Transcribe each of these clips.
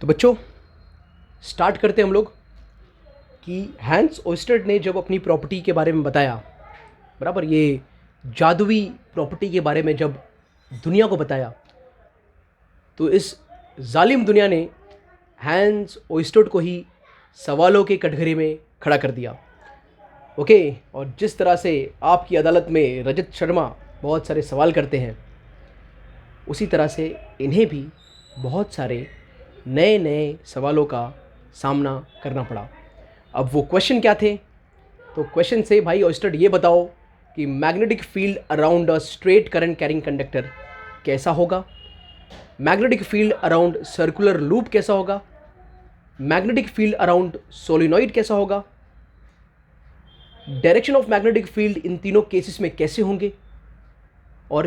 तो बच्चों स्टार्ट करते हम लोग कि हैंस ओस्टर्ड ने जब अपनी प्रॉपर्टी के बारे में बताया, बराबर, ये जादुई प्रॉपर्टी के बारे में जब दुनिया को बताया, तो इस जालिम दुनिया ने हैंस ओस्टर्ड को ही सवालों के कटघरे में खड़ा कर दिया। ओके, और जिस तरह से आपकी अदालत में रजत शर्मा बहुत सारे सवाल करते हैं, उसी तरह से इन्हें भी बहुत सारे नए नए सवालों का सामना करना पड़ा। अब वो क्वेश्चन क्या थे? तो क्वेश्चन से भाई ओस्टर्ड ये बताओ कि magnetic field around a straight current carrying conductor कैसा होगा, magnetic field around circular loop कैसा होगा, मैग्नेटिक फील्ड अराउंड सोलिनॉइड कैसा होगा, डायरेक्शन ऑफ मैग्नेटिक फील्ड इन तीनों केसेस में कैसे होंगे, और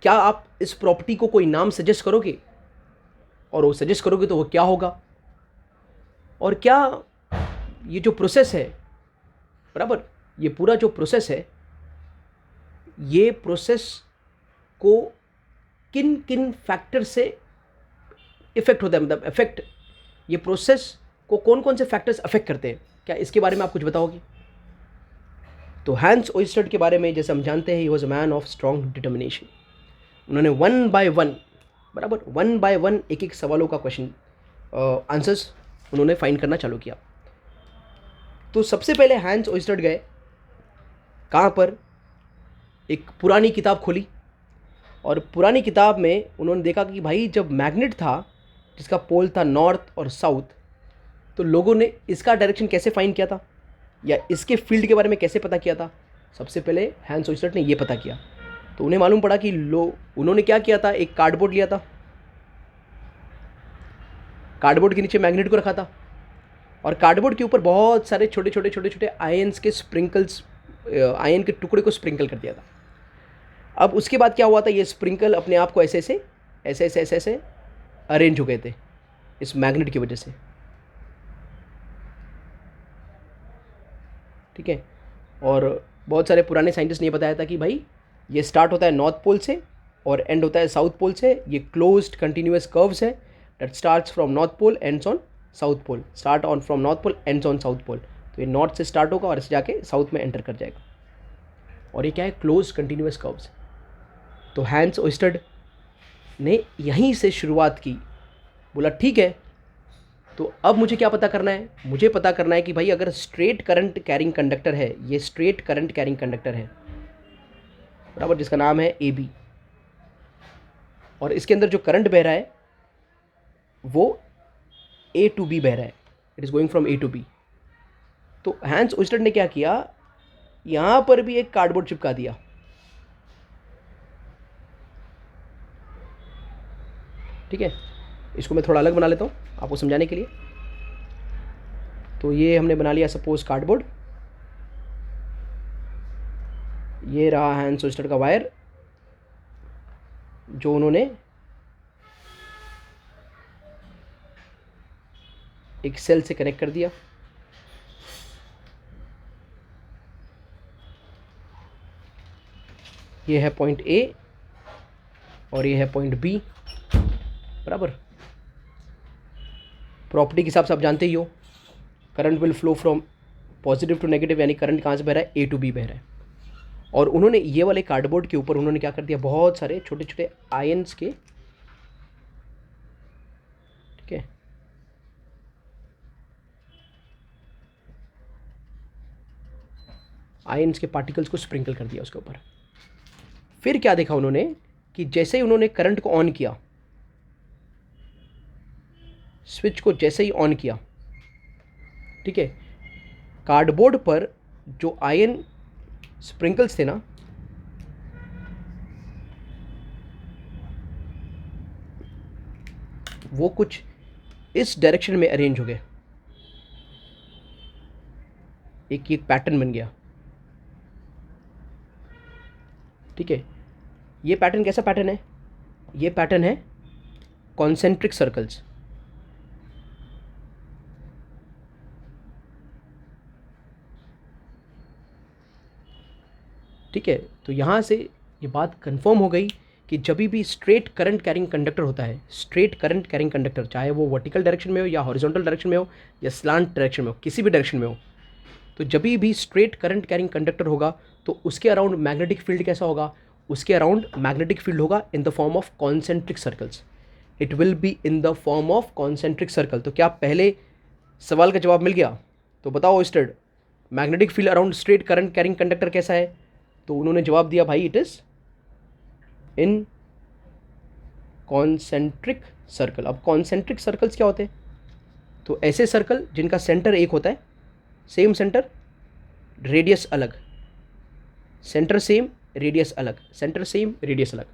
क्या आप इस प्रॉपर्टी को कोई नाम सजेस्ट करोगे, और वो सजेस्ट करोगे तो वो क्या होगा, और क्या ये जो प्रोसेस है, बराबर, ये पूरा जो प्रोसेस है, ये प्रोसेस को किन किन फैक्टर से इफेक्ट होता है, मतलब इफेक्ट, ये प्रोसेस को कौन कौन से फैक्टर्स अफेक्ट करते हैं, क्या इसके बारे में आप कुछ बताओगे? तो हैंस ओस्टर्ड के बारे में जैसे हम जानते हैं, he was a man of strong determination. उन्होंने वन बाय वन, बराबर, वन बाय वन एक एक सवालों का क्वेश्चन आंसर्स उन्होंने फाइंड करना चालू किया। तो सबसे पहले हैंस ओस्टर्ड गए कहाँ पर? एक पुरानी किताब खोली, और पुरानी किताब में उन्होंने देखा कि भाई जब मैग्नेट था जिसका पोल था नॉर्थ और साउथ, तो लोगों ने इसका डायरेक्शन कैसे फाइंड किया था, या इसके फील्ड के बारे में कैसे पता किया था? सबसे पहले हैंस ओस्टर्ड ने ये पता किया। तो उन्हें मालूम पड़ा कि उन्होंने क्या किया था, एक कार्डबोर्ड लिया था, कार्डबोर्ड के नीचे मैग्नेट को रखा था, और कार्डबोर्ड के ऊपर बहुत सारे छोटे छोटे छोटे छोटे आयन्स के स्प्रिंकल्स, आयन के टुकड़े को स्प्रिंकल कर दिया था। अब उसके बाद क्या हुआ था, ये स्प्रिंकल अपने आप को ऐसे ऐसे ऐसे ऐसे ऐसे ऐसे अरेंज हो गए थे इस मैग्नेट की वजह से, ठीक है। और बहुत सारे पुराने साइंटिस्ट ने ये बताया था कि भाई ये स्टार्ट होता है नॉर्थ पोल से और एंड होता है साउथ पोल से, ये क्लोज्ड कंटिन्यूअस कर्व्स है that starts from north pole ends on south pole, start on from north pole ends on south pole. तो ये नॉर्थ से स्टार्ट होगा और ऐसे जाके साउथ में एंटर कर जाएगा, और ये क्या है, क्लोज कंटिन्यूअस कर्व्स। तो हैंस ओस्टर्ड ने यहीं से शुरुआत की, बोला ठीक है, तो अब मुझे क्या पता करना है, मुझे पता करना है कि भाई अगर स्ट्रेट करंट कैरिंग कंडक्टर है, ये स्ट्रेट करंट कैरिंग कंडक्टर है, बराबर, जिसका नाम है ए बी, और इसके अंदर जो करंट बह रहा है वो ए टू बी बह रहा है, it is going from A to B. तो हैंस ओस्टर्ड ने क्या किया, यहाँ पर भी एक कार्डबोर्ड चिपका दिया, ठीक है। इसको मैं थोड़ा अलग बना लेता हूँ आपको समझाने के लिए। तो ये हमने बना लिया सपोज कार्डबोर्ड, ये रहा हैंस ओस्टर्ड का वायर जो उन्होंने एक सेल से कनेक्ट कर दिया। ये है पॉइंट ए और ये है पॉइंट बी, बराबर। प्रॉपर्टी के हिसाब से आप जानते ही हो, current will flow from positive to negative, यानी करंट कहाँ से बह रहा है, ए टू बी बह रहा है। और उन्होंने ये वाले कार्डबोर्ड के ऊपर उन्होंने क्या कर दिया, बहुत सारे छोटे छोटे आयंस के, ठीक है, आयंस के पार्टिकल्स को स्प्रिंकल कर दिया उसके ऊपर। फिर क्या देखा उन्होंने कि जैसे ही उन्होंने करंट को ऑन किया, स्विच को जैसे ही ऑन किया, ठीक है, कार्डबोर्ड पर जो आयन स्प्रिंकल्स थे ना, वो कुछ इस डायरेक्शन में अरेंज हो गए, एक पैटर्न बन गया, ठीक है। ये पैटर्न कैसा पैटर्न है, ये पैटर्न है कॉन्सेंट्रिक सर्कल्स, ठीक है। तो यहाँ से ये बात कंफर्म हो गई कि जब भी स्ट्रेट करंट कैरिंग कंडक्टर होता है, स्ट्रेट करंट कैरिंग कंडक्टर, चाहे वो वर्टिकल डायरेक्शन में हो या हॉरिजॉन्टल डायरेक्शन में हो या स्लांट डायरेक्शन में हो, किसी भी डायरेक्शन में हो, तो जब भी स्ट्रेट करंट कैरिंग कंडक्टर होगा तो उसके अराउंड मैग्नेटिक फील्ड कैसा होगा? उसके अराउंड मैग्नेटिक फील्ड होगा in the form of concentric circles. It will be in the form of concentric circle. तो क्या पहले सवाल का जवाब मिल गया? तो बताओ stud, magnetic field around straight current carrying conductor कैसा है? तो उन्होंने जवाब दिया भाई it is in concentric circle. अब कॉन्सेंट्रिक सर्कल्स क्या होते हैं? तो ऐसे सर्कल जिनका सेंटर एक होता है, सेम सेंटर, रेडियस अलग, सेंटर सेम, रेडियस अलग, सेंटर सेम, रेडियस अलग.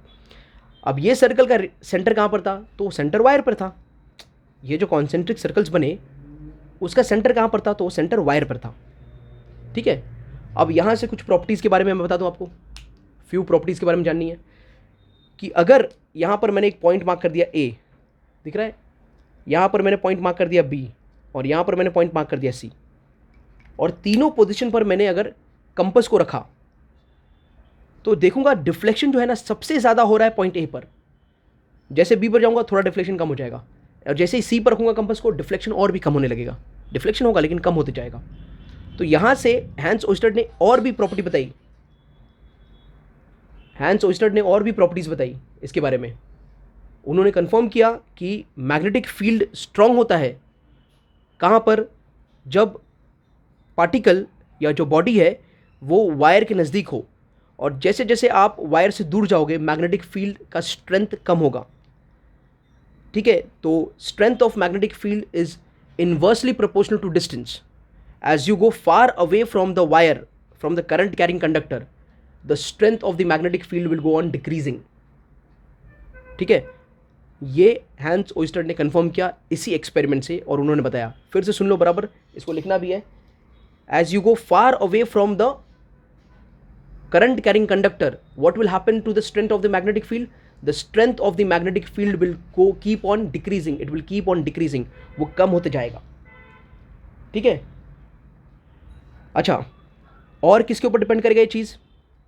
अब ये सर्कल का सेंटर कहाँ पर था? तो सेंटर वायर पर था. ये जो कॉन्सेंट्रिक सर्कल्स बने उसका सेंटर कहाँ पर था? तो सेंटर वायर पर था. ठीक है. अब यहाँ से कुछ प्रॉपर्टीज़ के बारे में मैं बता दूँ आपको, फ्यू प्रॉपर्टीज़ के बारे में जाननी है कि अगर यहाँ पर मैंने एक पॉइंट मार्क कर दिया ए, दिख रहा है, यहाँ पर मैंने पॉइंट मार्क कर दिया बी, और यहाँ पर मैंने पॉइंट मार्क कर दिया सी, और तीनों पोजीशन पर मैंने अगर कंपास को रखा तो देखूंगा डिफ्लेक्शन जो है ना सबसे ज़्यादा हो रहा है पॉइंट ए पर. जैसे बी पर जाऊंगा थोड़ा डिफ्लेक्शन कम हो जाएगा, और जैसे ही सी पर रखूंगा कंपास को, डिफ्लेक्शन और भी कम होने लगेगा. डिफ्लेक्शन होगा लेकिन कम होते जाएगा. तो यहाँ से हैंस ओस्टर्ड ने और भी प्रॉपर्टी बताई, हैंस ओस्टर्ड ने और भी प्रॉपर्टीज़ बताई इसके बारे में. उन्होंने कंफर्म किया कि मैग्नेटिक फील्ड स्ट्रांग होता है कहाँ पर? जब पार्टिकल या जो बॉडी है वो वायर के नज़दीक हो, और जैसे जैसे आप वायर से दूर जाओगे मैग्नेटिक फील्ड का स्ट्रेंथ कम होगा. ठीक है. तो strength of magnetic field is inversely proportional to distance. As you go far away from the wire, from the current carrying conductor, the strength of the magnetic field will go on decreasing. ठीक है. ये hence ओस्टर्ड ने confirm किया इसी experiment से, और उन्होंने बताया. फिर से सुन लो बराबर, इसको लिखना भी है. As you go far away from the current carrying conductor, what will happen to the strength of the magnetic field? The strength of the magnetic field will keep on decreasing. It will keep on decreasing. वो कम होते जाएगा. ठीक है. अच्छा, और किसके ऊपर depend करेगा ये चीज़?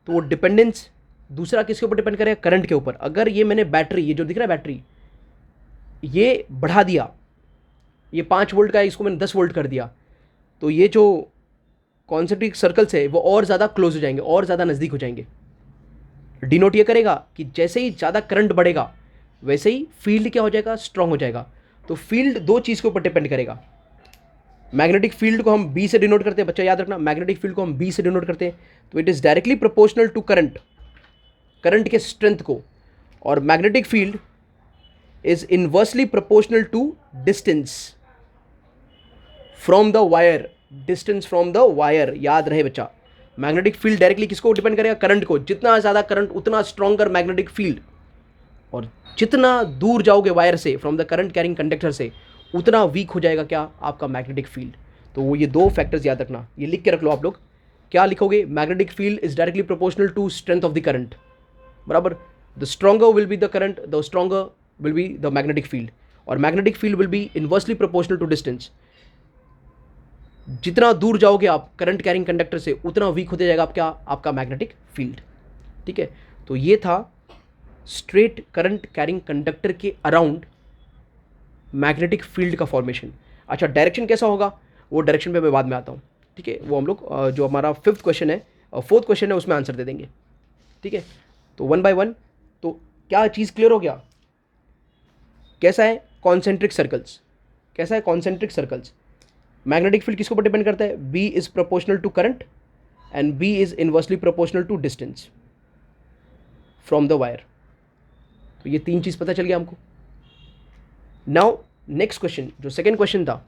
तो वो डिपेंडेंस दूसरा किसके ऊपर डिपेंड करेगा? करंट के ऊपर. अगर ये मैंने बैटरी, ये जो दिख रहा है बैटरी, ये बढ़ा दिया, ये 5 वोल्ट का है, इसको मैंने 10 वोल्ट कर दिया, तो ये जो कॉन्सेंट्रिक सर्कल्स है वो और ज़्यादा क्लोज हो जाएंगे, और ज़्यादा नज़दीक हो जाएंगे. डिनोट ये करेगा कि जैसे ही ज़्यादा करंट बढ़ेगा वैसे ही फील्ड क्या हो जाएगा? स्ट्रांग हो जाएगा. तो फील्ड दो चीज़ के ऊपर डिपेंड करेगा. मैग्नेटिक फील्ड को हम बी से डिनोट करते हैं, बच्चा याद रखना, मैग्नेटिक फील्ड को हम बी से डिनोट करते हैं. तो it is directly proportional to current, current के स्ट्रेंथ को. और magnetic field is inversely proportional to distance from the wire. Distance from the wire, याद रहे बच्चा. मैग्नेटिक फील्ड डायरेक्टली किसको डिपेंड करेगा? करंट को. जितना ज़्यादा करंट उतना स्ट्रॉन्गर मैग्नेटिक फील्ड, और जितना दूर जाओगे वायर से, from the current carrying conductor से, उतना वीक हो जाएगा क्या? आपका मैग्नेटिक फील्ड. तो वो ये दो फैक्टर्स याद रखना, ये लिख के रख लो आप लोग. क्या लिखोगे? Magnetic field is directly proportional to strength of the current. बराबर. The stronger will be the current, the stronger will be the magnetic field. और magnetic field will be inversely proportional to distance. जितना दूर जाओगे आप current carrying conductor से, उतना week होते जाएगा आपका आपका मैग्नेटिक फील्ड. ठीक है. तो ये था स्ट्रेट करंट कैरिंग कंडक्टर के अराउंड मैग्नेटिक फील्ड का फॉर्मेशन. अच्छा, डायरेक्शन कैसा होगा वो डायरेक्शन पे मैं बाद में आता हूँ. ठीक है. वो हम लोग जो हमारा 5th क्वेश्चन है, 4th क्वेश्चन है, उसमें आंसर दे देंगे. ठीक है. तो 1 by 1. तो क्या चीज़ क्लियर हो गया? कैसा है कॉन्सेंट्रिक सर्कल्स? कैसा है कॉन्सेंट्रिक सर्कल्स? मैग्नेटिक फील्ड किसके ऊपर डिपेंड करता है? B is proportional to current and B is inversely proportional to distance from the wire. तो ये तीन चीज़ पता चल गया हमको. नाउ नेक्स्ट क्वेश्चन, जो सेकेंड क्वेश्चन था,